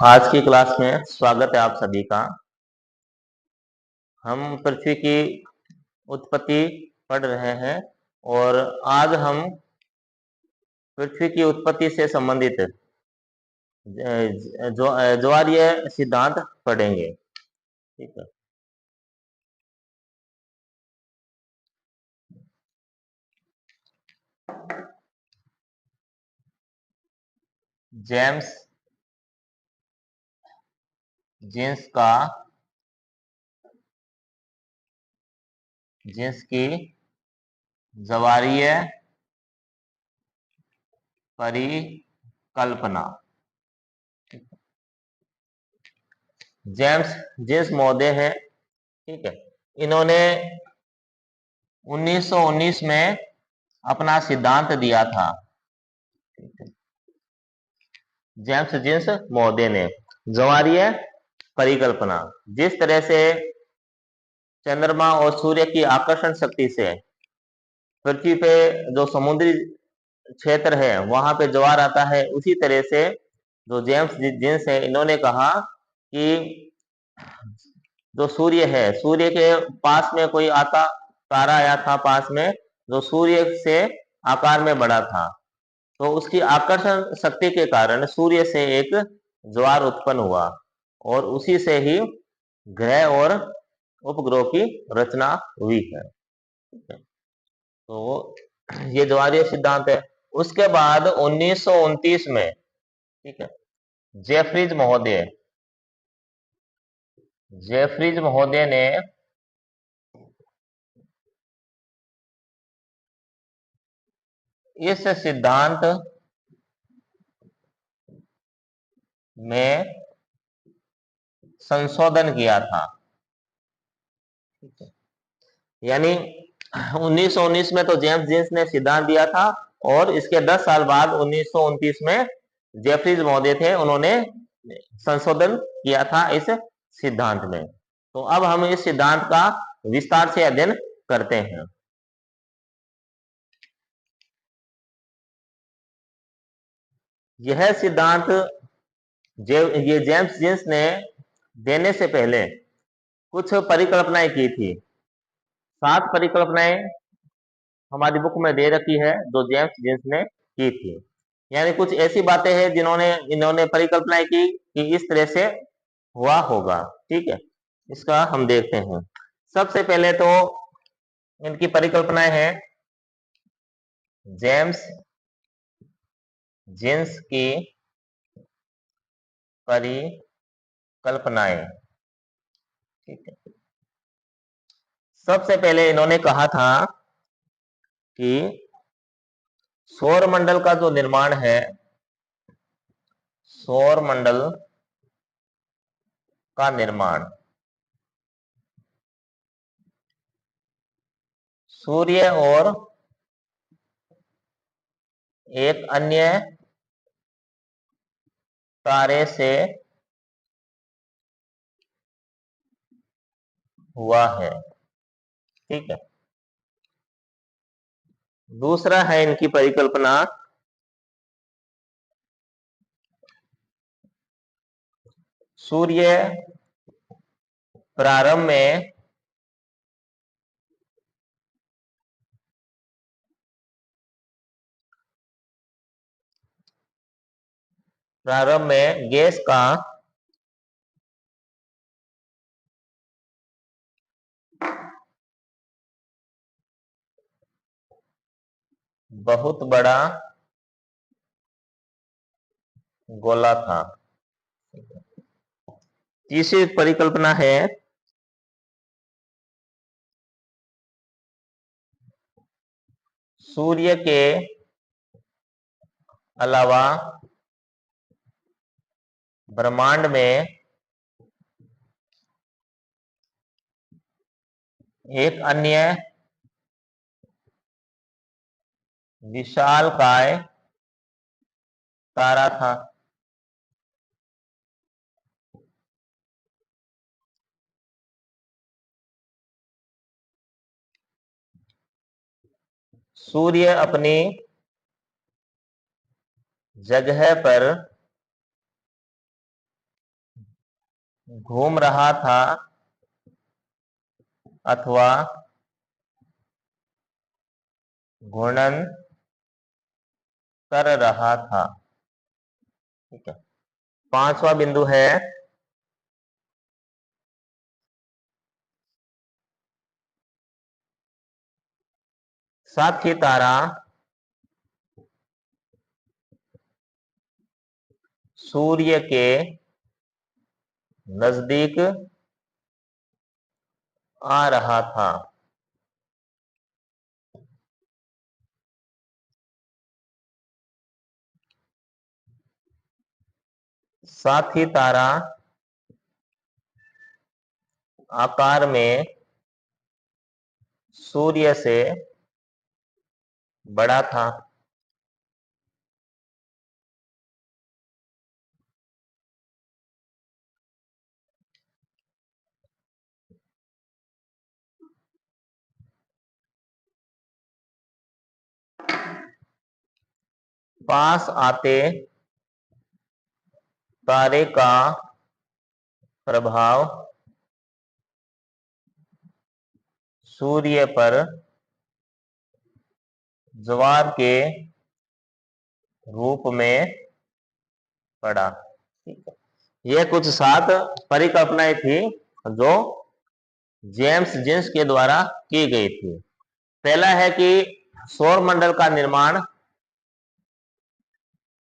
आज की क्लास में स्वागत है आप सभी का। हम पृथ्वी की उत्पत्ति पढ़ रहे हैं और आज हम पृथ्वी की उत्पत्ति से संबंधित ज्वारीय सिद्धांत पढ़ेंगे। ठीक है। जेम्स जीन्स की ज्वारीय परिकल्पना। जेम्स जीन्स महोदय हैं। ठीक है। इन्होंने 1919 में अपना सिद्धांत दिया था। जेम्स जीन्स महोदय ने ज्वारीय परिकल्पना, जिस तरह से चंद्रमा और सूर्य की आकर्षण शक्ति से पृथ्वी पे जो समुद्री क्षेत्र है वहां पे ज्वार आता है, उसी तरह से जो जेम्स जीन्स है इन्होंने कहा कि जो सूर्य है, सूर्य के पास में कोई आता तारा आया था पास में, जो सूर्य से आकार में बड़ा था, तो उसकी आकर्षण शक्ति के कारण सूर्य से एक ज्वार उत्पन्न हुआ और उसी से ही ग्रह और उपग्रह की रचना हुई है। तो ये ज्वारीय सिद्धांत है। उसके बाद 1929 में, ठीक है, जेफरीज महोदय ने इस सिद्धांत में संशोधन किया था। यानी 1919 में तो जेम्स जीन्स ने सिद्धांत दिया था और इसके 10 साल बाद 1929 में जेफरीज महोदय थे, उन्होंने संशोधन किया था इस सिद्धांत में। तो अब हम इस सिद्धांत का विस्तार से अध्ययन करते हैं। यह सिद्धांत ये जेम्स जीन्स ने देने से पहले कुछ परिकल्पनाएं की थी। 7 परिकल्पनाएं हमारी बुक में दे रखी है जो जेम्स जीन्स ने की थी। यानी कुछ ऐसी बातें हैं जिन्होंने इन्होंने परिकल्पनाएं की कि इस तरह से हुआ होगा। ठीक है, इसका हम देखते हैं। सबसे पहले तो इनकी परिकल्पनाएं हैं जेम्स जीन्स की परिकल्पनाएं। ठीक है। सबसे पहले इन्होंने कहा था कि सौर मंडल का जो निर्माण है, सौर मंडल का निर्माण सूर्य और एक अन्य तारे से हुआ है। ठीक है। दूसरा है इनकी परिकल्पना सूर्य प्रारंभ में गैस का बहुत बड़ा गोला था। तीसरी परिकल्पना है सूर्य के अलावा ब्रह्मांड में एक अन्य विशालकाय तारा था। सूर्य अपनी जगह पर घूम रहा था अथवा घूर्णन कर रहा था। ठीक है। पांचवा बिंदु है साथी तारा सूर्य के नजदीक आ रहा था। साथी तारा आकार में सूर्य से बड़ा था। पास आते तारे का प्रभाव सूर्य पर ज्वार के रूप में पड़ा। ठीक है। ये कुछ 7 परिकल्पनाएं थी जो जेम्स जिन्स के द्वारा की गई थी। पहला है कि सौर मंडल का निर्माण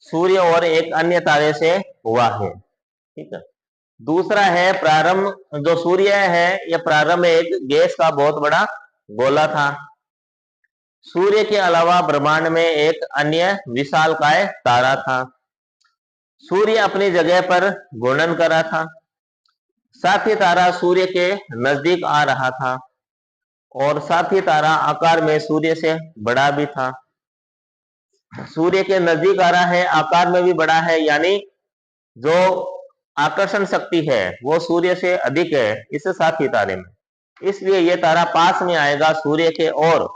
सूर्य और एक अन्य तारे से हुआ है। ठीक है। दूसरा है प्रारंभ, जो सूर्य है यह प्रारंभ में एक गैस का बहुत बड़ा गोला था। सूर्य के अलावा ब्रह्मांड में एक अन्य विशालकाय तारा था। सूर्य अपनी जगह पर घूर्णन कर रहा था। साथी तारा सूर्य के नजदीक आ रहा था और साथी तारा आकार में सूर्य से बड़ा भी था। सूर्य के नजदीक आ रहा है, आकार में भी बड़ा है, यानी जो आकर्षण शक्ति है वो सूर्य से अधिक है इस साथी तारे में। इसलिए ये तारा पास में आएगा सूर्य के, और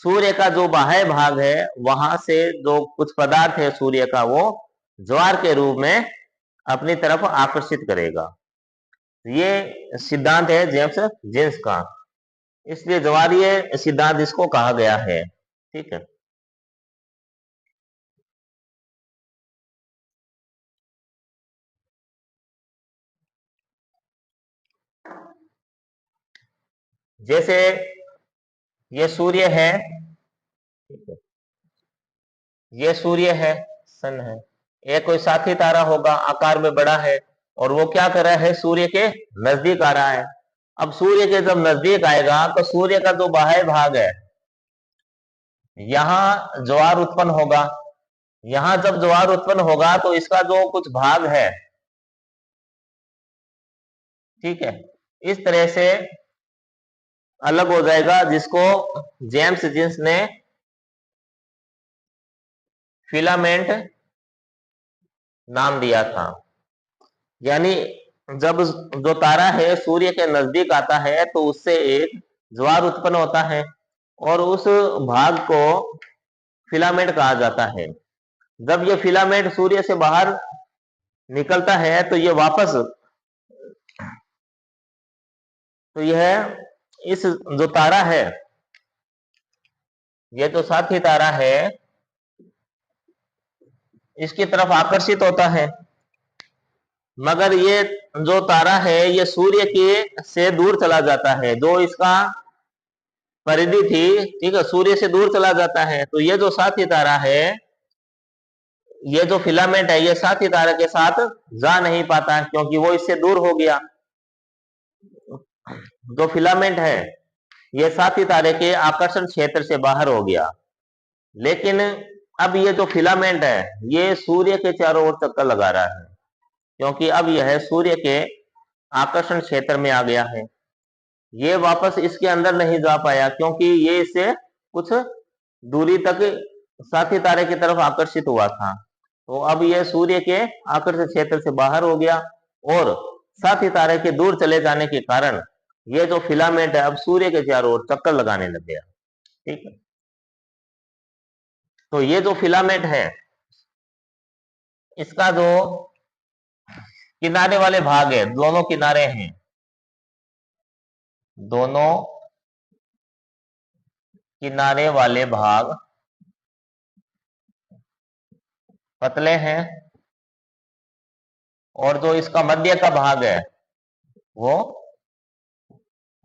सूर्य का जो बाह्य भाग है वहां से जो कुछ पदार्थ है सूर्य का वो ज्वार के रूप में अपनी तरफ आकर्षित करेगा। ये सिद्धांत है जेम्स जिन्स का, इसलिए ज्वारीय सिद्धांत इसको कहा गया है। ठीक है। जैसे ये सूर्य है, ये सूर्य है, सन है, ये कोई साथी तारा होगा, आकार में बड़ा है, और वो क्या कर रहा है, सूर्य के नजदीक आ रहा है। अब सूर्य के जब नजदीक आएगा तो सूर्य का जो बाह्य भाग है यहाँ ज्वार उत्पन्न होगा। यहाँ जब ज्वार उत्पन्न होगा तो इसका जो कुछ भाग है, ठीक है, इस तरह से अलग हो जाएगा, जिसको जेम्स जिन्स ने फिलामेंट नाम दिया था। यानी जब जो तारा है सूर्य के नजदीक आता है तो उससे एक ज्वार उत्पन्न होता है और उस भाग को फिलामेंट कहा जाता है। जब ये फिलामेंट सूर्य से बाहर निकलता है तो ये वापस, तो यह इस जो तारा है, ये जो साथी तारा है, इसकी तरफ आकर्षित होता है। मगर ये जो तारा है ये सूर्य के से दूर चला जाता है, जो इसका परिधि थी, ठीक है, सूर्य से दूर चला जाता है। तो ये जो साथी तारा है, ये जो फिलामेंट है, ये साथी तारा के साथ जा नहीं पाता क्योंकि वो इससे दूर हो गया। जो फिलामेंट है ये साथी तारे के आकर्षण क्षेत्र से बाहर हो गया। लेकिन अब ये जो फिलामेंट है ये सूर्य के चारों ओर चक्कर लगा रहा है, क्योंकि अब यह सूर्य के आकर्षण क्षेत्र में आ गया है। ये वापस इसके अंदर नहीं जा पाया क्योंकि ये इससे कुछ दूरी तक साथी तारे की तरफ आकर्षित हुआ था। तो अब ये सूर्य के आकर्षण क्षेत्र से बाहर हो गया और साथी तारे के दूर चले जाने के कारण ये जो फिलामेंट है अब सूर्य के चारों ओर चक्कर लगाने लग गया। ठीक है। तो ये जो फिलामेंट है इसका जो किनारे वाले भाग है, दोनों किनारे हैं, दोनों किनारे वाले भाग पतले हैं और जो इसका मध्य का भाग है वो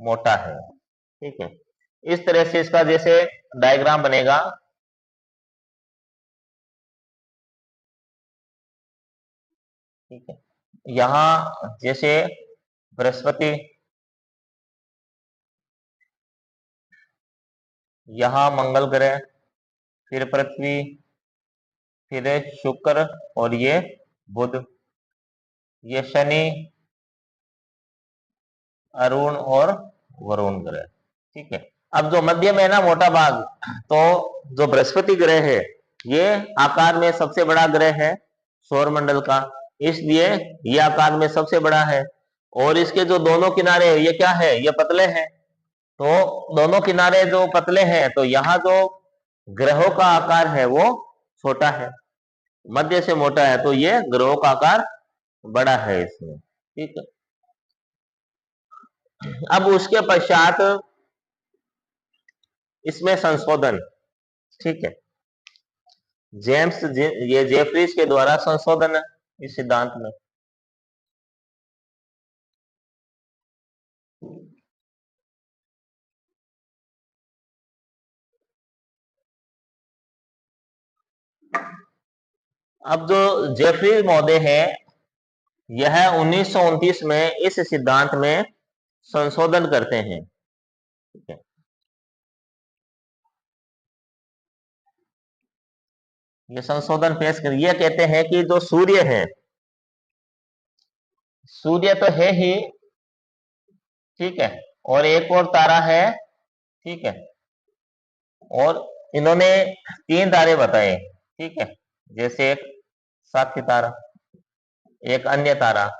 मोटा है। ठीक है, इस तरह से इसका जैसे डायग्राम बनेगा। ठीक है, यहां जैसे बृहस्पति, यहां मंगल ग्रह, फिर पृथ्वी, फिर शुक्र और ये बुध, ये शनि, अरुण और वरुण ग्रह। ठीक है, अब जो मध्य में है ना मोटा भाग, तो जो बृहस्पति ग्रह है ये आकार में सबसे बड़ा ग्रह है सौर मंडल का, इसलिए ये आकार में सबसे बड़ा है। और इसके जो दोनों किनारे ये क्या है, ये पतले हैं, तो दोनों किनारे जो पतले हैं तो यहाँ जो ग्रहों का आकार है वो छोटा है, मध्य से मोटा है, तो ये ग्रहों का आकार बड़ा है इसमें। ठीक है, अब उसके पश्चात इसमें संशोधन। ठीक है, ये जेफरीज के द्वारा संशोधन है इस सिद्धांत में। अब जो जेफरीज महोदय है यह 1929 में इस सिद्धांत में संशोधन करते हैं। ठीक है, ये संशोधन पेश कर, ये कहते हैं कि जो सूर्य है, सूर्य तो है ही, ठीक है, और एक और तारा है, ठीक है, और इन्होंने 3 तारे बताए। ठीक है, जैसे एक साथी तारा, एक अन्य तारा।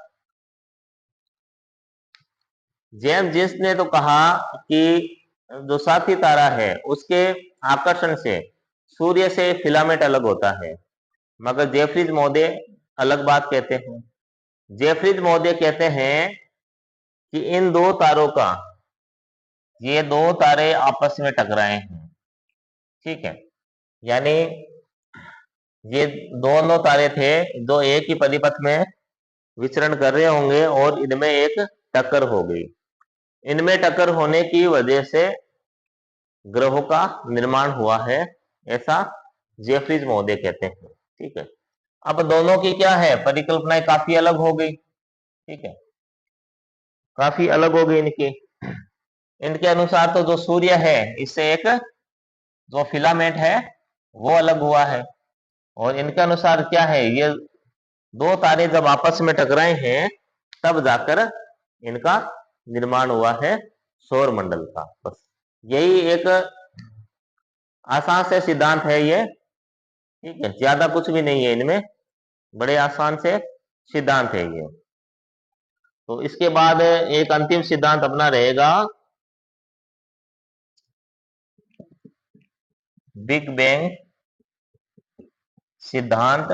जेम्स जिस ने तो कहा कि जो साथी तारा है उसके आकर्षण से सूर्य से फिलामेंट अलग होता है, मगर जेफरीज महोदय अलग बात कहते हैं। जेफरीज महोदय कहते हैं कि इन 2 तारों का, ये 2 तारे आपस में टकराए हैं। ठीक है, यानी ये दोनों तारे थे जो एक ही परिपथ में विचरण कर रहे होंगे और इनमें एक टक्कर हो गई। इनमें टक्कर होने की वजह से ग्रहों का निर्माण हुआ है, ऐसा जेफरीज महोदय कहते हैं। ठीक है, अब दोनों की क्या है, परिकल्पनाएं काफी अलग हो गई। ठीक है, काफी अलग हो गई इनकी। इनके अनुसार तो जो सूर्य है इससे एक जो फिलामेंट है वो अलग हुआ है, और इनके अनुसार क्या है, ये 2 तारे जब आपस में टकराए हैं तब जाकर इनका निर्माण हुआ है सौर मंडल का। बस यही एक आसान से सिद्धांत है ये। ठीक है, ज्यादा कुछ भी नहीं है इनमें, बड़े आसान से सिद्धांत है ये। तो इसके बाद एक अंतिम सिद्धांत अपना रहेगा बिग बैंग सिद्धांत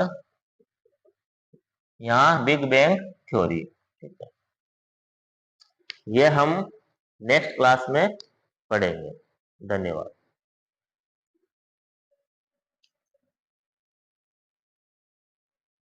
या बिग बैंग थ्योरी। ठीक है, ये हम नेक्स्ट क्लास में पढ़ेंगे। धन्यवाद।